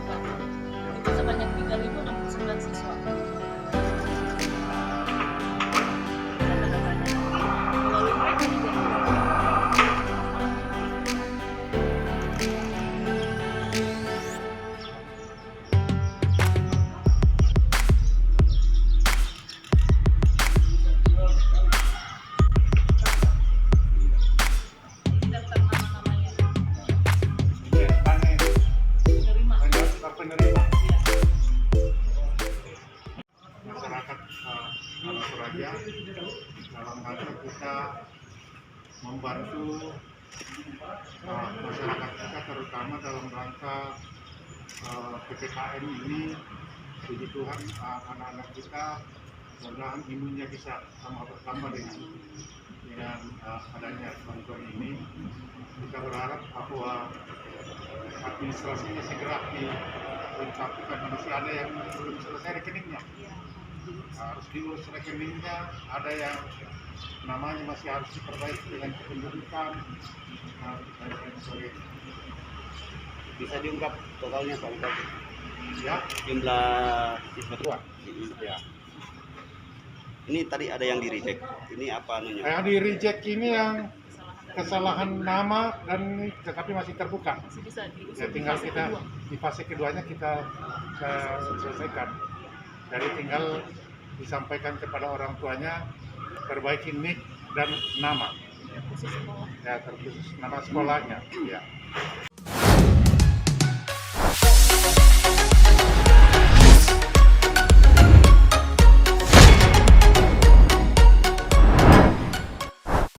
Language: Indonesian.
Pak. Itu sebanyak 3.069 siswa. Data-datanya melalui mereka juga. Ini daftar nama-namanya. Penerima. Penerima Iya. masyarakat Tanah Toraja dalam rangka kita membantu masyarakat kita, terutama dalam rangka PPKM ini. Puji Tuhan, anak-anak kita mudah-mudahan imunnya bisa bertambah dengan adanya bantuan ini. Kita berharap bahwa administrasinya segera dilengkapi, karena masih ada yang belum selesai rekeningnya. Harus diurus rekeningnya, ada yang namanya masih harus diperbaiki dengan kependudukan dan sebagainya. Bisa diungkap totalnya Pak Bupati? Ya, Jumlah siswa dua. Ya. ini tadi ada yang di reject. Ini apa anunya? Yang di reject ini yang kesalahan nama dan tetapi masih terbuka. Masih bisa diusut Ya, di tinggal fase kita kedua. di fase keduanya kita selesaikan. Jadi tinggal disampaikan kepada orang tuanya, perbaiki nik dan nama. Khusus sekolah. Ya, terkhusus nama sekolahnya. Ya.